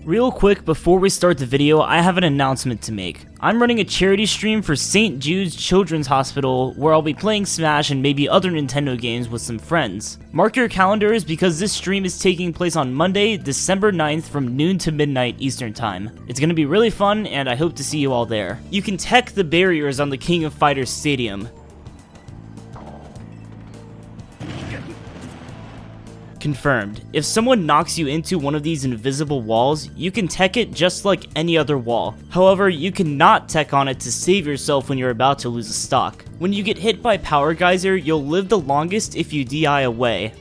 Real quick, before we start the video, I have an announcement to make. I'm running a charity stream for St. Jude's Children's Hospital where I'll be playing Smash and maybe other Nintendo games with some friends. Mark your calendars because this stream is taking place on Monday, December 9th from noon to midnight Eastern Time. It's gonna be really fun and I hope to see you all there. You can tech the barriers on the King of Fighters Stadium. Confirmed. If someone knocks you into one of these invisible walls, you can tech it just like any other wall. However, you cannot tech on it to save yourself when you're about to lose a stock. When you get hit by Power Geyser, you'll live the longest if you DI away.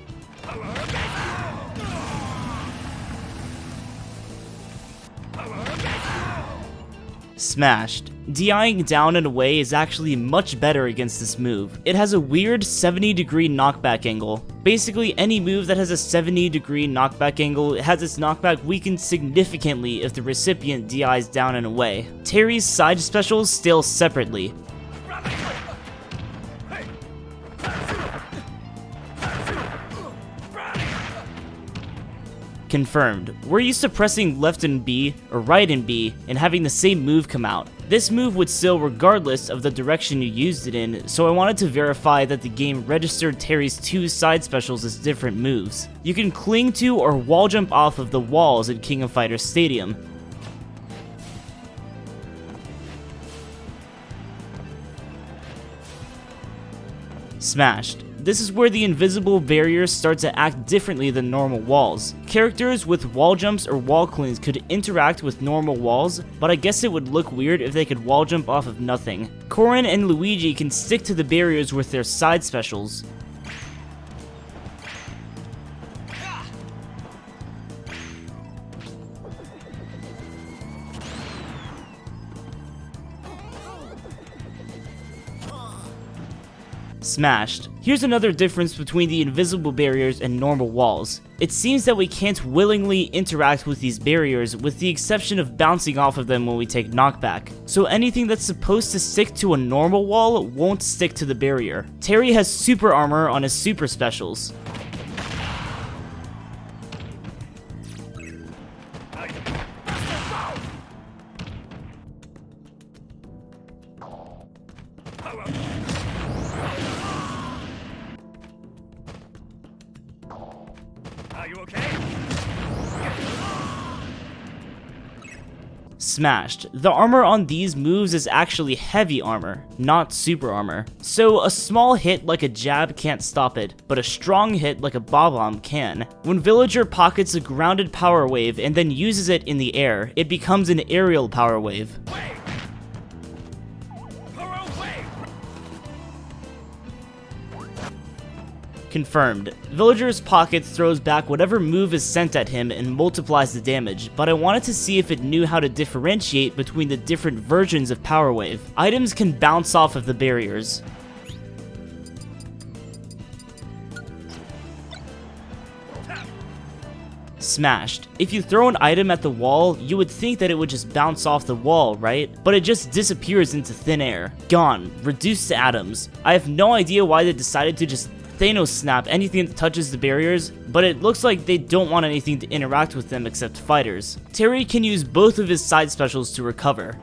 Smashed. DIing down and away is actually much better against this move. It has a weird 70-degree knockback angle. Basically, any move that has a 70-degree knockback angle has its knockback weakened significantly if the recipient DIs down and away. Terry's side specials scale separately. Confirmed. We're used to pressing left and B, or right and B, and having the same move come out. This move would still regardless of the direction you used it in, so I wanted to verify that the game registered Terry's two side specials as different moves. You can cling to or wall jump off of the walls in King of Fighters Stadium. Smashed. This is where the invisible barriers start to act differently than normal walls. Characters with wall jumps or wall clings could interact with normal walls, but I guess it would look weird if they could wall jump off of nothing. Corrin and Luigi can stick to the barriers with their side specials. Smashed. Here's another difference between the invisible barriers and normal walls. It seems that we can't willingly interact with these barriers with the exception of bouncing off of them when we take knockback. So anything that's supposed to stick to a normal wall won't stick to the barrier. Terry has super armor on his super specials. Smashed. The armor on these moves is actually heavy armor, not super armor. So a small hit like a jab can't stop it, but a strong hit like a bob-omb can. When Villager pockets a grounded power wave and then uses it in the air, it becomes an aerial power wave. Confirmed. Villager's pocket throws back whatever move is sent at him and multiplies the damage, but I wanted to see if it knew how to differentiate between the different versions of Power Wave. Items can bounce off of the barriers. Smashed. If you throw an item at the wall, you would think that it would just bounce off the wall, right? But it just disappears into thin air. Gone. Reduced to atoms. I have no idea why they decided to just Thanos snap anything that touches the barriers, but it looks like they don't want anything to interact with them except fighters. Terry can use both of his side specials to recover.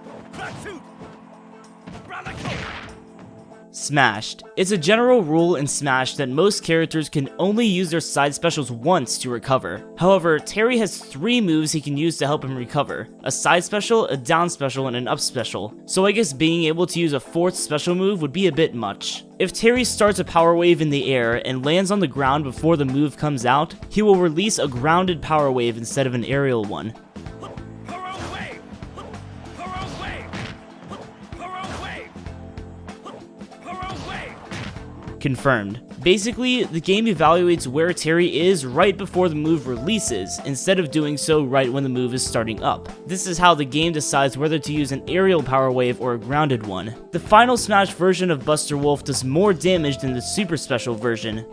Smashed. It's a general rule in Smash that most characters can only use their side specials once to recover. However, Terry has 3 moves he can use to help him recover. A side special, a down special, and an up special. So I guess being able to use a 4th special move would be a bit much. If Terry starts a power wave in the air and lands on the ground before the move comes out, he will release a grounded power wave instead of an aerial one. Confirmed. Basically, the game evaluates where Terry is right before the move releases, instead of doing so right when the move is starting up. This is how the game decides whether to use an aerial power wave or a grounded one. The final Smash version of Buster Wolf does more damage than the super special version.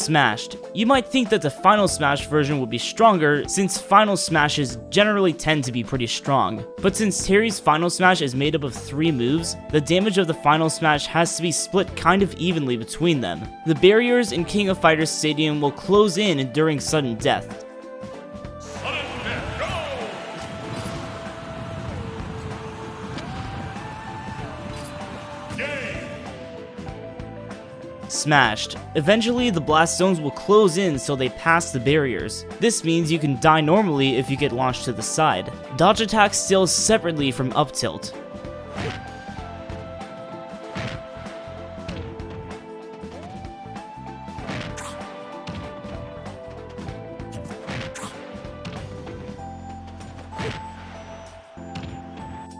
Smashed. You might think that the Final Smash version would be stronger, since Final Smashes generally tend to be pretty strong. But since Terry's Final Smash is made up of 3 moves, the damage of the Final Smash has to be split kind of evenly between them. The barriers in King of Fighters Stadium will close in during sudden death. Smashed. Eventually, the blast zones will close in so they pass the barriers. This means you can die normally if you get launched to the side. Dodge attack scales separately from up tilt.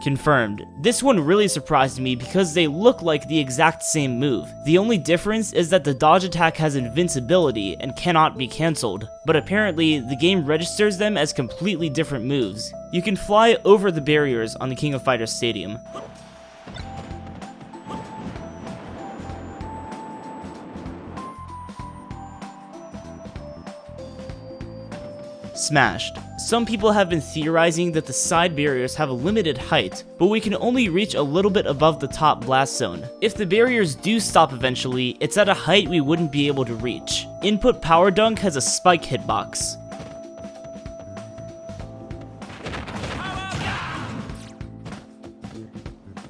Confirmed. This one really surprised me because they look like the exact same move. The only difference is that the dodge attack has invincibility and cannot be cancelled, but apparently the game registers them as completely different moves. You can fly over the barriers on the King of Fighters Stadium. Smashed. Some people have been theorizing that the side barriers have a limited height, but we can only reach a little bit above the top blast zone. If the barriers do stop eventually, it's at a height we wouldn't be able to reach. Input Power Dunk has a spike hitbox.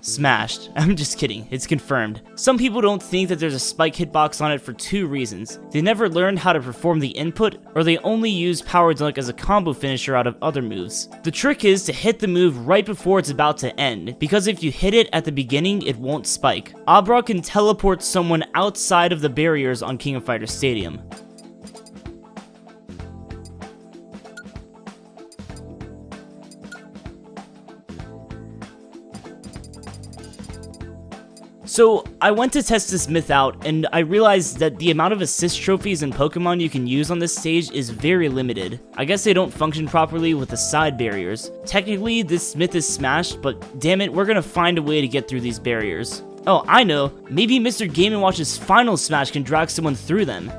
Smashed. I'm just kidding, it's confirmed. Some people don't think that there's a spike hitbox on it for 2 reasons. They never learned how to perform the input, or they only use Power Dunk as a combo finisher out of other moves. The trick is to hit the move right before it's about to end, because if you hit it at the beginning, it won't spike. Abra can teleport someone outside of the barriers on King of Fighters Stadium. So, I went to test this myth out, and I realized that the amount of assist trophies and Pokemon you can use on this stage is very limited. I guess they don't function properly with the side barriers. Technically, this myth is smashed, but damn it, we're gonna find a way to get through these barriers. Oh, I know, maybe Mr. Game & Watch's Final Smash can drag someone through them.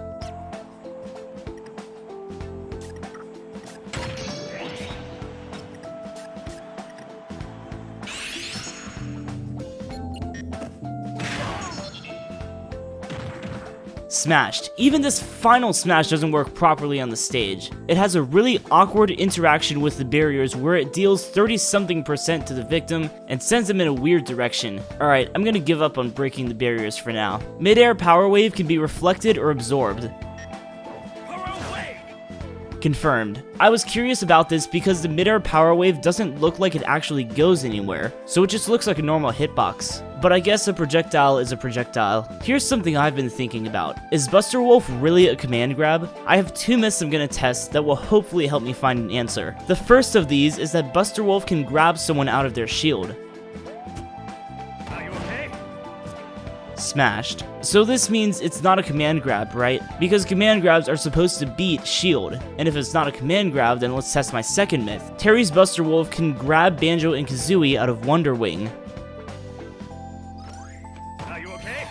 Smashed. Even this Final Smash doesn't work properly on the stage. It has a really awkward interaction with the barriers where it deals 30-something% to the victim and sends them in a weird direction. Alright, I'm gonna give up on breaking the barriers for now. Midair powerwave can be reflected or absorbed. Confirmed. I was curious about this because the Midair powerwave doesn't look like it actually goes anywhere, so it just looks like a normal hitbox. But I guess a projectile is a projectile. Here's something I've been thinking about. Is Buster Wolf really a command grab? I have 2 myths I'm gonna test that will hopefully help me find an answer. The first of these is that Buster Wolf can grab someone out of their shield. Smashed. So this means it's not a command grab, right? Because command grabs are supposed to beat shield, and if it's not a command grab, then let's test my second myth. Terry's Buster Wolf can grab Banjo and Kazooie out of Wonderwing. Are you okay?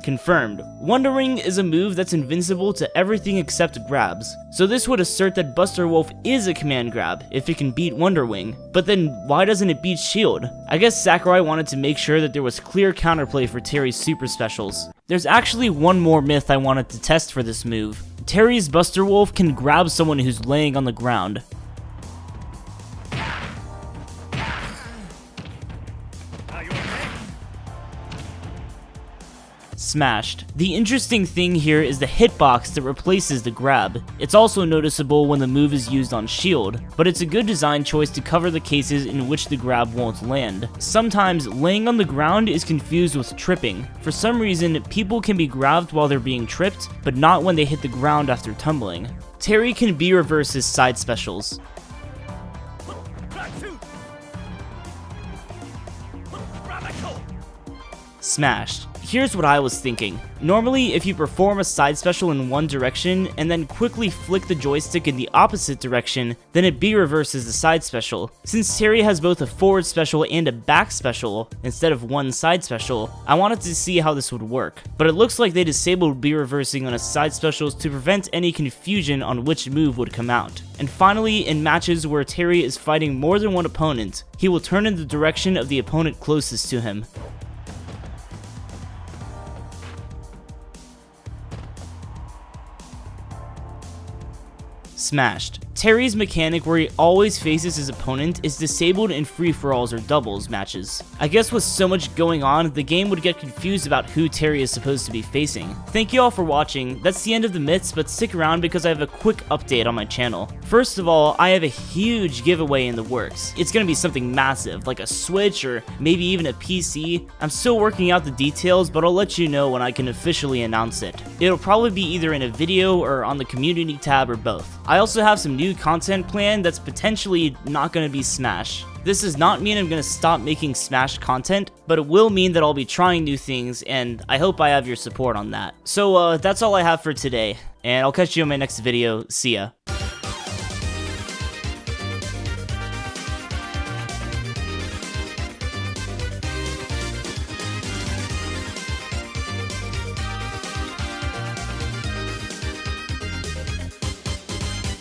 Confirmed. Wonderwing is a move that's invincible to everything except grabs, so this would assert that Buster Wolf is a command grab if it can beat Wonderwing. But then why doesn't it beat shield? I guess Sakurai wanted to make sure that there was clear counterplay for Terry's super specials. There's actually one more myth I wanted to test for this move. Terry's Buster Wolf can grab someone who's laying on the ground. Smashed. The interesting thing here is the hitbox that replaces the grab. It's also noticeable when the move is used on shield, but it's a good design choice to cover the cases in which the grab won't land. Sometimes laying on the ground is confused with tripping. For some reason, people can be grabbed while they're being tripped, but not when they hit the ground after tumbling. Terry can B-reverse his side specials. Smashed. Here's what I was thinking. Normally, if you perform a side special in one direction and then quickly flick the joystick in the opposite direction, then it B-reverses the side special. Since Terry has both a forward special and a back special instead of one side special, I wanted to see how this would work. But it looks like they disabled B-reversing on his side specials to prevent any confusion on which move would come out. And finally, in matches where Terry is fighting more than one opponent, he will turn in the direction of the opponent closest to him. Smashed. Terry's mechanic where he always faces his opponent is disabled in free-for-alls or doubles matches. I guess with so much going on, the game would get confused about who Terry is supposed to be facing. Thank you all for watching. That's the end of the myths, but stick around because I have a quick update on my channel. First of all, I have a huge giveaway in the works. It's gonna be something massive, like a Switch or maybe even a PC. I'm still working out the details, but I'll let you know when I can officially announce it. It'll probably be either in a video or on the community tab or both. I also have some new content planned that's potentially not going to be Smash. This does not mean I'm going to stop making Smash content, but it will mean that I'll be trying new things, and I hope I have your support on that. So that's all I have for today, and I'll catch you in my next video. See ya.